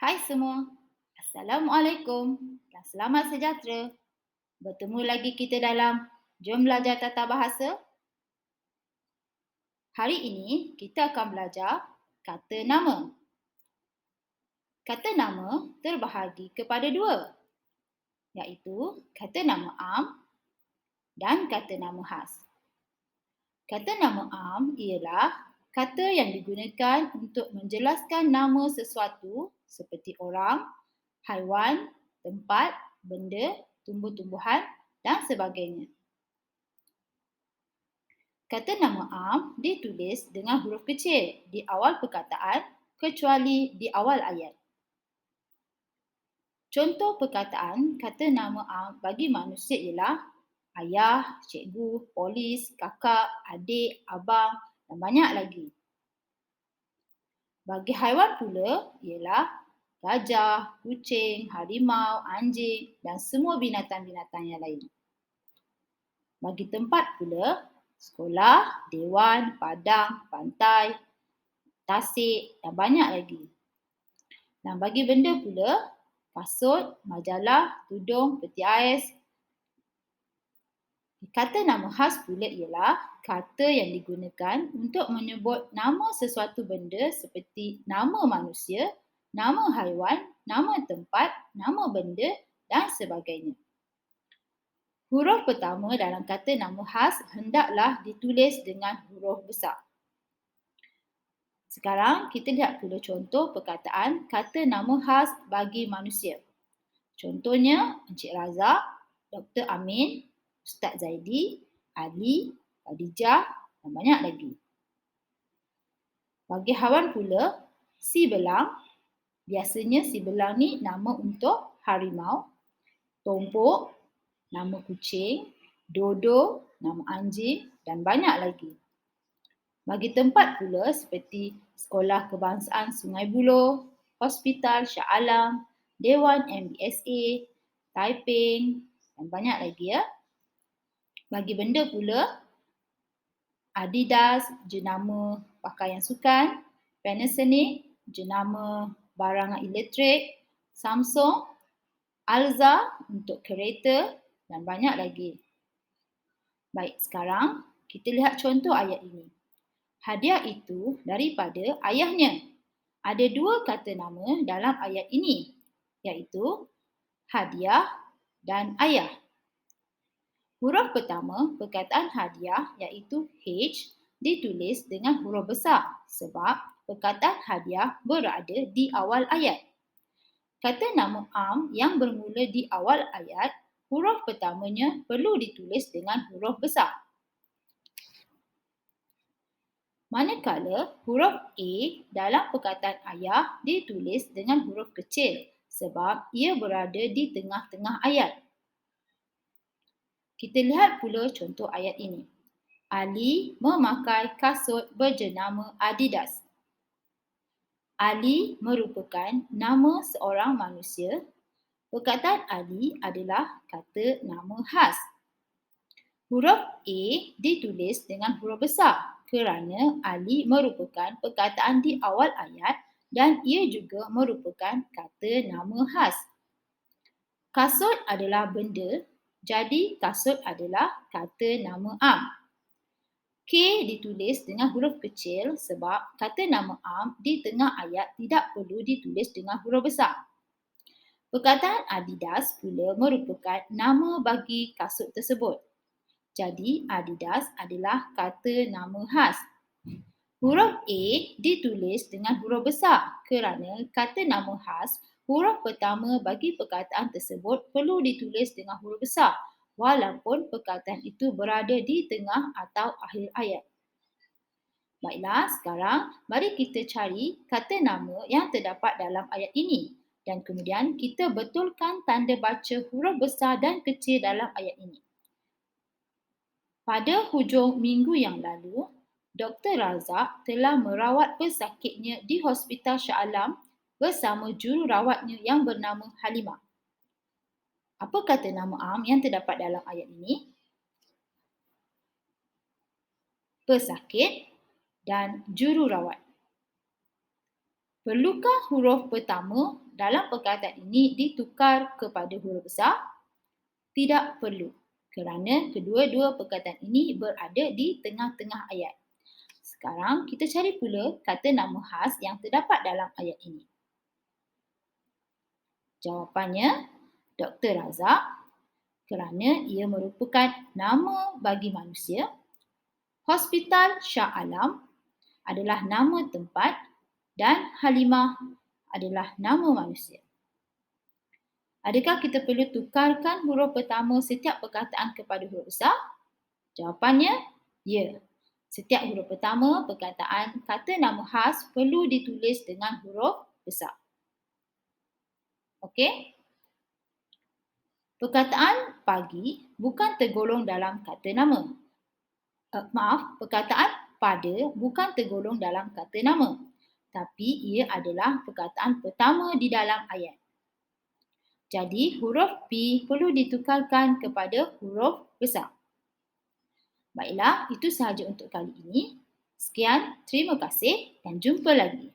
Hai semua, Assalamualaikum dan selamat sejahtera. Bertemu lagi kita dalam Jom Belajar Tata Bahasa. Hari ini kita akan belajar kata nama. Kata nama terbahagi kepada dua, iaitu kata nama am dan kata nama khas. Kata nama am ialah kata yang digunakan untuk menjelaskan nama sesuatu seperti orang, haiwan, tempat, benda, tumbuh-tumbuhan dan sebagainya. Kata nama am ditulis dengan huruf kecil di awal perkataan kecuali di awal ayat. Contoh perkataan kata nama am bagi manusia ialah ayah, cikgu, polis, kakak, adik, abang dan banyak lagi. Bagi haiwan pula ialah gajah, kucing, harimau, anjing dan semua binatang-binatang yang lain. Bagi tempat pula, sekolah, dewan, padang, pantai, tasik dan banyak lagi. Dan bagi benda pula, kasut, majalah, tudung, peti ais. Kata nama khas pula ialah kata yang digunakan untuk menyebut nama sesuatu benda seperti nama manusia, nama haiwan, nama tempat, nama benda dan sebagainya. Huruf pertama dalam kata nama khas hendaklah ditulis dengan huruf besar. Sekarang kita lihat pula contoh perkataan kata nama khas bagi manusia. Contohnya Encik Razak, Dr. Amin, Ustaz Zaidi, Ali, Khadijah dan banyak lagi. Bagi haiwan pula, si belang. Biasanya si belang ni nama untuk harimau. Tompok, nama kucing. Dodo, nama anjing dan banyak lagi. Bagi tempat pula seperti Sekolah Kebangsaan Sungai Buloh, Hospital Shah Alam, Dewan MBSA, Taiping dan banyak lagi ya. Bagi benda pula, Adidas jenama pakaian sukan, Panasonic jenama barangan elektrik, Samsung, Alza untuk kereta dan banyak lagi. Baik, sekarang kita lihat contoh ayat ini. Hadiah itu daripada ayahnya. Ada dua kata nama dalam ayat ini, iaitu hadiah dan ayah. Huruf pertama perkataan hadiah iaitu H ditulis dengan huruf besar sebab perkataan hadiah berada di awal ayat. Kata nama am yang bermula di awal ayat, huruf pertamanya perlu ditulis dengan huruf besar. Manakala huruf A dalam perkataan ayah ditulis dengan huruf kecil sebab ia berada di tengah-tengah ayat. Kita lihat pula contoh ayat ini. Ali memakai kasut berjenama Adidas. Ali merupakan nama seorang manusia. Perkataan Ali adalah kata nama khas. Huruf A ditulis dengan huruf besar kerana Ali merupakan perkataan di awal ayat dan ia juga merupakan kata nama khas. Kasut adalah benda, jadi kasut adalah kata nama am. K ditulis dengan huruf kecil sebab kata nama am di tengah ayat tidak perlu ditulis dengan huruf besar. Perkataan Adidas pula merupakan nama bagi kasut tersebut. Jadi Adidas adalah kata nama khas. Huruf A ditulis dengan huruf besar kerana kata nama khas, huruf pertama bagi perkataan tersebut perlu ditulis dengan huruf besar walaupun perkataan itu berada di tengah atau akhir ayat. Baiklah, sekarang mari kita cari kata nama yang terdapat dalam ayat ini dan kemudian kita betulkan tanda baca huruf besar dan kecil dalam ayat ini. Pada hujung minggu yang lalu, Dr. Razak telah merawat pesakitnya di Hospital Shah Alam bersama jururawatnya yang bernama Halimah. Apa kata nama am yang terdapat dalam ayat ini? Pesakit dan jururawat. Perlukah huruf pertama dalam perkataan ini ditukar kepada huruf besar? Tidak perlu, kerana kedua-dua perkataan ini berada di tengah-tengah ayat. Sekarang kita cari pula kata nama khas yang terdapat dalam ayat ini. Jawapannya, Dr. Razak, kerana ia merupakan nama bagi manusia. Hospital Shah Alam adalah nama tempat dan Halimah adalah nama manusia. Adakah kita perlu tukarkan huruf pertama setiap perkataan kepada huruf besar? Jawapannya, ya. Setiap huruf pertama perkataan kata nama khas perlu ditulis dengan huruf besar. Okey? Perkataan pagi bukan tergolong dalam kata nama. Perkataan pada bukan tergolong dalam kata nama. Tapi ia adalah perkataan pertama di dalam ayat. Jadi huruf P perlu ditukarkan kepada huruf besar. Baiklah, itu sahaja untuk kali ini. Sekian, terima kasih dan jumpa lagi.